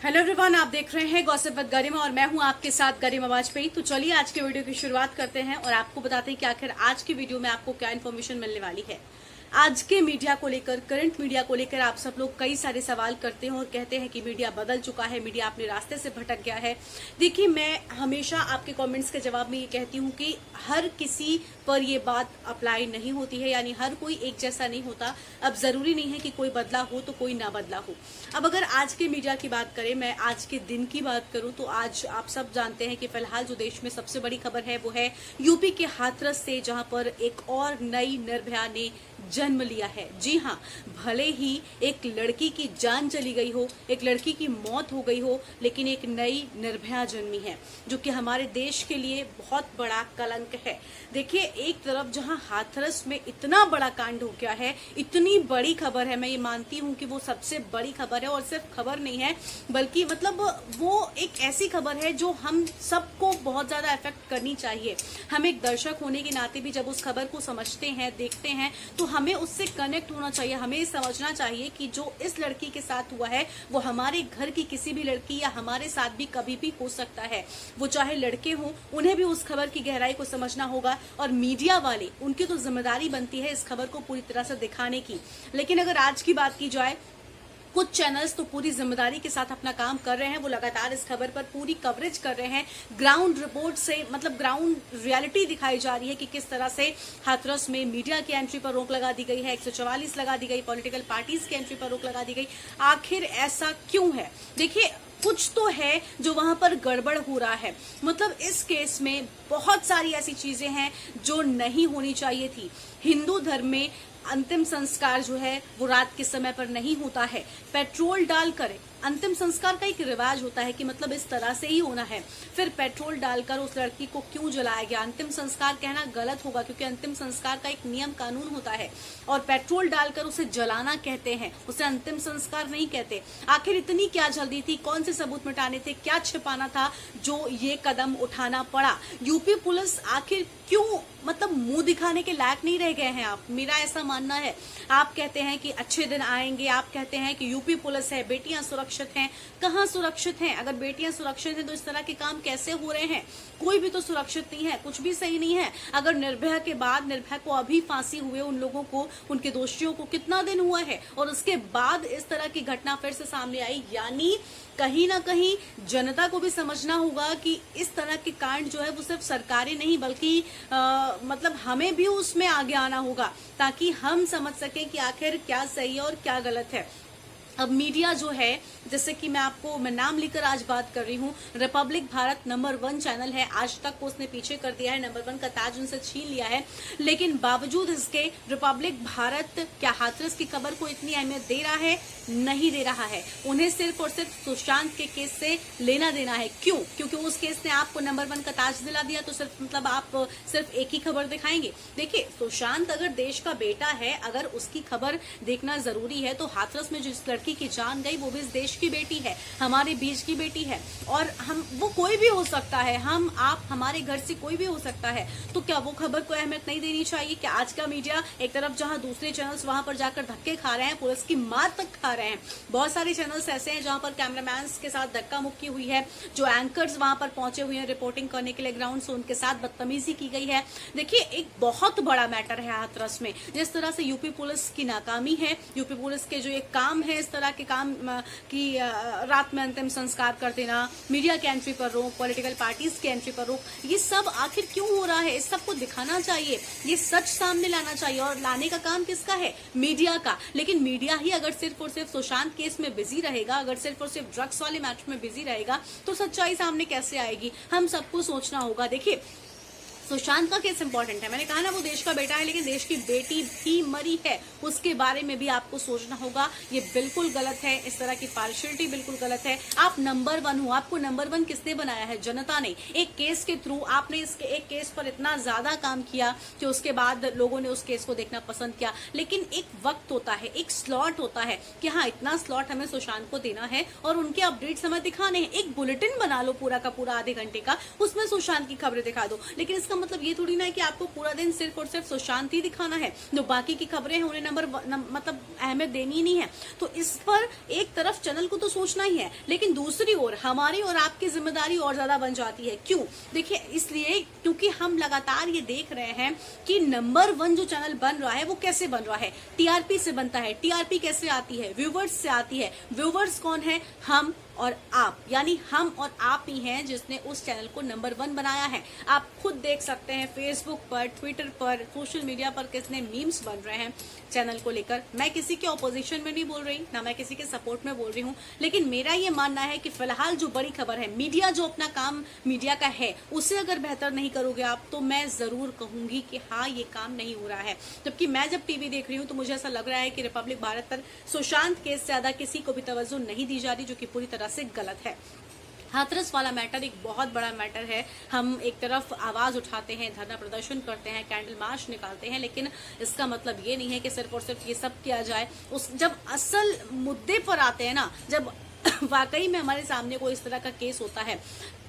Hello everyone, आप देख रहे हैं गॉसिप विद गरिमा और मैं हूं आपके साथ गरिमा वाजपेयी। तो चलिए आज के वीडियो की शुरुआत करते हैं और आपको बताते हैं कि आखिर आज की वीडियो में आपको क्या इन्फॉर्मेशन मिलने वाली है। आज के मीडिया को लेकर, करंट मीडिया को लेकर आप सब लोग कई सारे सवाल करते हैं और कहते हैं कि मीडिया बदल चुका है, मीडिया अपने रास्ते से भटक गया है। देखिए, मैं हमेशा आपके कमेंट्स के जवाब में ये कहती हूँ कि हर किसी पर ये बात अप्लाई नहीं होती है, यानी हर कोई एक जैसा नहीं होता। अब जरूरी नहीं है कि कोई बदला हो तो कोई ना बदला हो। अब अगर आज के मीडिया की बात करें, मैं आज के दिन की बात करूं तो आज आप सब जानते हैं कि फिलहाल जो देश में सबसे बड़ी खबर है वो है यूपी के हाथरस से, जहां पर एक और नई निर्भया ने जन्म लिया है। जी हाँ, भले ही एक लड़की की जान चली गई हो, एक लड़की की मौत हो गई हो, लेकिन एक नई निर्भया जन्मी है जो कि हमारे देश के लिए बहुत बड़ा कलंक है। देखिए, एक तरफ जहां हाथरस में इतना बड़ा कांड हो गया है, इतनी बड़ी खबर है, मैं ये मानती हूँ कि वो सबसे बड़ी खबर है और सिर्फ खबर नहीं है बल्कि मतलब वो एक ऐसी खबर है जो हम सबको बहुत ज्यादा इफेक्ट करनी चाहिए। हम एक दर्शक होने के नाते भी जब उस खबर को समझते हैं, देखते हैं, तो हमें उससे कनेक्ट होना चाहिए। हमें समझना चाहिए कि जो इस लड़की के साथ हुआ है वो हमारे घर की किसी भी लड़की या हमारे साथ भी कभी भी हो सकता है। वो चाहे लड़के हों, उन्हें भी उस खबर की गहराई को समझना होगा और मीडिया वाले, उनकी तो जिम्मेदारी बनती है इस खबर को पूरी तरह से दिखाने की। लेकिन अगर आज की बात की जाए, कुछ चैनल्स तो पूरी जिम्मेदारी के साथ अपना काम कर रहे हैं, वो लगातार इस खबर पर पूरी कवरेज कर रहे हैं। ग्राउंड रिपोर्ट से मतलब ग्राउंड रियलिटी दिखाई जा रही है कि किस तरह से हाथरस में मीडिया की एंट्री पर रोक लगा दी गई है, 144 लगा दी गई, पॉलिटिकल पार्टीज की एंट्री पर रोक लगा दी गई। आखिर ऐसा क्यों है? देखिए, कुछ तो है जो वहां पर गड़बड़ हो रहा है। मतलब इस केस में बहुत सारी ऐसी चीजें हैं जो नहीं होनी चाहिए थी। हिंदू धर्म में अंतिम संस्कार जो है वो रात के समय पर नहीं होता है। पेट्रोल डालकर अंतिम संस्कार का एक रिवाज होता है कि मतलब इस तरह से ही होना है। फिर पेट्रोल डालकर उस लड़की को क्यों जलाया गया? अंतिम संस्कार कहना गलत होगा क्योंकि अंतिम संस्कार का एक नियम कानून होता है और पेट्रोल डालकर उसे जलाना कहते हैं, उसे अंतिम संस्कार नहीं कहते। आखिर इतनी क्या जल्दी थी? कौन से सबूत मिटाने थे? क्या छिपाना था जो ये कदम उठाना पड़ा? यूपी पुलिस आखिर क्यों मतलब मुंह दिखाने के लायक नहीं रह गए हैं आप? मेरा ऐसा मानना है। आप कहते हैं कि अच्छे दिन आएंगे, आप कहते हैं कि यूपी पुलिस है, बेटियां सुरक्षित हैं। कहाँ सुरक्षित हैं? अगर बेटियां सुरक्षित हैं तो इस तरह के काम कैसे हो रहे हैं? कोई भी तो सुरक्षित नहीं है, कुछ भी सही नहीं है। अगर निर्भया के बाद, निर्भया को अभी फांसी हुए उन लोगों को, उनके दोषियों को कितना दिन हुआ है और उसके बाद इस तरह की घटना फिर से सामने आई, यानी कहीं ना कहीं जनता को भी समझना होगा कि इस तरह के कांड जो है वो सिर्फ सरकारें नहीं बल्कि मतलब हमें भी उसमें आगे आना होगा ताकि हम समझ सकें कि आखिर क्या सही है और क्या गलत है। अब मीडिया जो है, जैसे कि मैं नाम लेकर आज बात कर रही हूँ, रिपब्लिक भारत नंबर 1 चैनल है। आज तक को उसने पीछे कर दिया है, नंबर 1 का ताज उनसे छीन लिया है, लेकिन बावजूद इसके रिपब्लिक भारत क्या हाथरस की खबर को इतनी अहमियत दे रहा है? नहीं दे रहा है। उन्हें सिर्फ और सिर्फ सुशांत के केस से लेना देना है। क्यों? क्योंकि उस केस ने आपको नंबर 1 का ताज दिला दिया तो सिर्फ मतलब आप सिर्फ एक ही खबर दिखाएंगे। देखिए, सुशांत अगर देश का बेटा है, अगर उसकी खबर देखना जरूरी है तो हाथरस में जिस लड़की की जान गई वो भी इस देश की बेटी है, हमारे बीच की बेटी है और वो कोई भी हो सकता है, हम आप हमारे घर से कोई भी हो सकता है। तो क्या वो खबर को अहमियत नहीं देनी चाहिए? क्या आज का मीडिया एक तरफ जहां दूसरे चैनल्स वहां पर जाकर धक्के खा रहे हैं, पुलिस की मार तक खा रहे हैं, बहुत सारे चैनल्स ऐसे हैं जहां पर कैमरामैन के साथ धक्का मुक्की हुई है, जो एंकर्स वहां पर पहुंचे हुए हैं रिपोर्टिंग करने के लिए ग्राउंड से, उनके साथ बदतमीजी की गई है। देखिए, एक बहुत बड़ा मैटर है हाथरस में। जिस तरह से यूपी पुलिस की नाकामी है, यूपी पुलिस के जो एक काम है, इस तरह के काम की रात में अंतिम संस्कार कर देना, मीडिया की एंट्री पर रोक, पॉलिटिकल पार्टीज की एंट्री पर रोक, ये सब आखिर क्यों हो रहा है? इस सबको दिखाना चाहिए, ये सच सामने लाना चाहिए और लाने का काम किसका है? मीडिया का। लेकिन मीडिया ही अगर सिर्फ और सिर्फ सुशांत केस में बिजी रहेगा, अगर सिर्फ और सिर्फ ड्रग्स वाले मैच में बिजी रहेगा तो सच्चाई सामने कैसे आएगी? हम सबको सोचना होगा। देखिए, सुशांत का केस इंपॉर्टेंट है, मैंने कहा ना वो देश का बेटा है, लेकिन देश की बेटी भी मरी है, उसके बारे में भी आपको सोचना होगा। ये बिल्कुल गलत है, इस तरह की पार्शियलिटी बिल्कुल गलत है। आप नंबर 1 हो, आपको नंबर 1 किसने बनाया है? जनता ने। एक केस के थ्रू आपने इसके एक केस पर इतना ज्यादा काम किया कि उसके बाद लोगों ने उस केस को देखना पसंद किया। लेकिन एक वक्त होता है, एक स्लॉट होता है कि हाँ, इतना स्लॉट हमें सुशांत को देना है और उनके अपडेट हमें दिखाने हैं। एक बुलेटिन बना लो पूरा का पूरा आधे घंटे का, उसमें सुशांत की खबरें दिखा दो। लेकिन इसका इसका मतलब ये थोड़ी ना है कि आपको पूरा दिन सिर्फ और सिर्फ सुशांत ही दिखाना है, जो बाकी की खबरें हैं उन्हें मतलब अहमियत देनी ही नहीं है। तो इस पर एक तरफ चैनल को तो सोचना ही है, लेकिन दूसरी ओर हमारी और आपकी जिम्मेदारी और ज्यादा बन जाती है। क्यों? देखिए, इसलिए क्योंकि हम लगातार ये देख रहे हैं कि नंबर 1 जो चैनल बन रहा है वो कैसे बन रहा है, टीआरपी से बनता है। टीआरपी कैसे आती है? व्यूवर्स से आती है। व्यूवर्स कौन है? हम और आप, यानी हम और आप ही हैं जिसने उस चैनल को नंबर 1 बनाया है। आप खुद देख सकते हैं फेसबुक पर, ट्विटर पर, सोशल मीडिया पर कितने मीम्स बन रहे हैं चैनल को लेकर। मैं किसी के ऑपोजिशन में नहीं बोल रही, ना मैं किसी के सपोर्ट में बोल रही हूँ, लेकिन मेरा ये मानना है कि फिलहाल जो बड़ी खबर है, मीडिया जो अपना काम मीडिया का है उसे अगर बेहतर नहीं करोगे आप, तो मैं जरूर कहूंगी कि हाँ, ये काम नहीं हो रहा है। जबकि मैं जब टीवी देख रही हूँ तो मुझे ऐसा लग रहा है कि रिपब्लिक भारत पर सुशांत केस से ज्यादा किसी को भी तवज्जो नहीं दी जा रही, जो कि पूरी तरह से गलत है। हाथरस वाला मैटर एक बहुत बड़ा मैटर है। हम एक तरफ आवाज उठाते हैं, धरना प्रदर्शन करते हैं, कैंडल मार्च निकालते हैं, लेकिन इसका मतलब ये नहीं है कि सिर्फ और सिर्फ ये सब किया जाए। जब असल मुद्दे पर आते हैं ना, जब वाकई में हमारे सामने कोई इस तरह का केस होता है,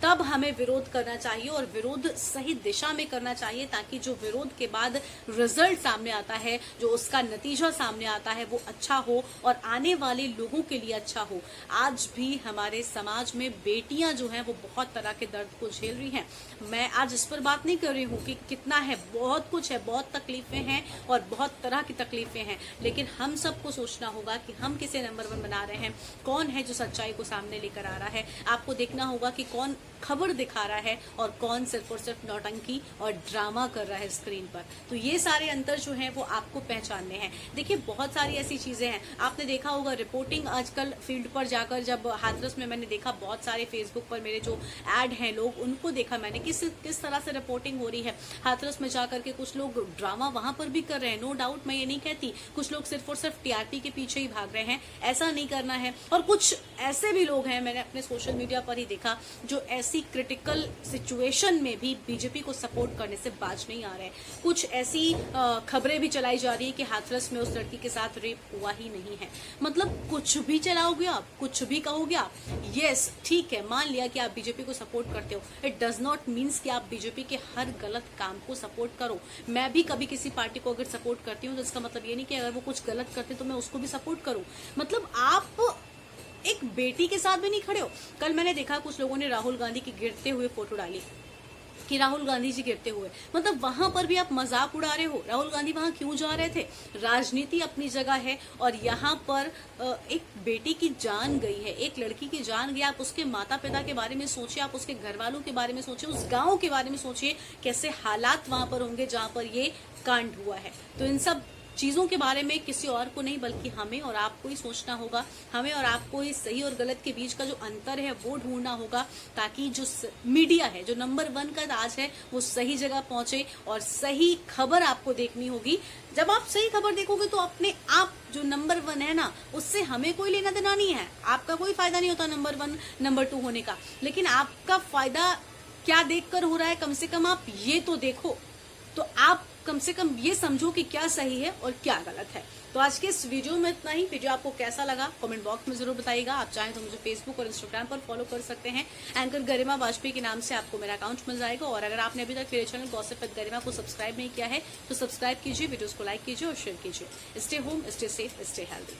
तब हमें विरोध करना चाहिए और विरोध सही दिशा में करना चाहिए, ताकि जो विरोध के बाद रिजल्ट सामने आता है, जो उसका नतीजा सामने आता है, वो अच्छा हो और आने वाले लोगों के लिए अच्छा हो। आज भी हमारे समाज में बेटियां जो हैं वो बहुत तरह के दर्द को झेल रही हैं। मैं आज इस पर बात नहीं कर रही हूँ कि कितना है, बहुत कुछ है, बहुत तकलीफें हैं और बहुत तरह की तकलीफें हैं, लेकिन हम सबको सोचना होगा कि हम किसे नंबर 1 बना रहे हैं, कौन है जो सच्चाई को सामने लेकर आ रहा है। आपको देखना होगा कि कौन खबर दिखा रहा है और कौन सिर्फ और सिर्फ नौटंकी और ड्रामा कर रहा है स्क्रीन पर। तो ये सारे अंतर जो हैं वो आपको पहचानने हैं। देखिए, बहुत सारी ऐसी चीजें हैं, आपने देखा होगा रिपोर्टिंग आजकल फील्ड पर जाकर, जब हाथरस में मैंने देखा बहुत सारे फेसबुक पर मेरे जो ऐड हैं, लोग उनको देखा मैंने किस तरह से रिपोर्टिंग हो रही है। हाथरस में जाकर के कुछ लोग ड्रामा वहां पर भी कर रहे हैं, नो डाउट, मैं ये नहीं कहती। कुछ लोग सिर्फ और सिर्फ टीआरपी के पीछे ही भाग रहे हैं, ऐसा नहीं करना है। और कुछ ऐसे भी लोग हैं, मैंने अपने सोशल मीडिया पर ही देखा, जो ऐसी क्रिटिकल सिचुएशन में भी बीजेपी को सपोर्ट करने से बाज नहीं आ रहे हैं। कुछ ऐसी खबरें भी चलाई जा रही है कि हाथरस में उस लड़की के साथ रेप हुआ ही नहीं है। मतलब कुछ भी चलाओगे आप, कुछ भी कहोगे आप, यस ठीक है, मान लिया कि आप बीजेपी को सपोर्ट करते हो, इट डज नॉट मीन्स कि आप बीजेपी के हर गलत काम को सपोर्ट करो। मैं भी कभी किसी पार्टी को अगर सपोर्ट करती हूँ तो इसका मतलब ये नहीं कि अगर वो कुछ गलत करते तो मैं उसको भी सपोर्ट करूँ। मतलब आप एक बेटी के साथ भी नहीं खड़े हो। कल मैंने देखा कुछ लोगों ने राहुल गांधी की गिरते हुए फोटो डाली कि राहुल गांधी जी गिरते हुए, मतलब वहां पर भी आप मजाक उड़ा रहे हो। राहुल गांधी वहां क्यों जा रहे थे? राजनीति अपनी जगह है और यहाँ पर एक बेटी की जान गई है, एक लड़की की जान गई। आप उसके माता पिता के बारे में सोचिए, आप उसके घर वालों के बारे में सोचिए, उस गांव के बारे में सोचिए, कैसे हालात वहां पर होंगे जहां पर ये कांड हुआ है। तो इन सब चीजों के बारे में किसी और को नहीं, बल्कि हमें और आपको ही सोचना होगा। हमें और आपको ही सही और गलत के बीच का जो अंतर है वो ढूंढना होगा, ताकि जो मीडिया है, जो नंबर 1 का राज है, वो सही जगह पहुंचे और सही खबर आपको देखनी होगी। जब आप सही खबर देखोगे तो अपने आप जो नंबर 1 है ना, उससे हमें कोई लेना देना नहीं है। आपका कोई फायदा नहीं होता नंबर 1 नंबर 2 होने का, लेकिन आपका फायदा क्या देखकर हो रहा है, कम से कम आप ये तो देखो। तो आप कम से कम ये समझो कि क्या सही है और क्या गलत है। तो आज के इस वीडियो में इतना ही। वीडियो आपको कैसा लगा कमेंट बॉक्स में जरूर बताइएगा। आप चाहें तो मुझे फेसबुक और इंस्टाग्राम पर फॉलो कर सकते हैं। एंकर गरिमा वाजपेयी के नाम से आपको मेरा अकाउंट मिल जाएगा। और अगर आपने अभी तक मेरे चैनल गॉसिप विद गरिमा को सब्सक्राइब नहीं किया है तो सब्सक्राइब कीजिए, वीडियोस को लाइक कीजिए और शेयर कीजिए। Stay home, stay safe, stay healthy.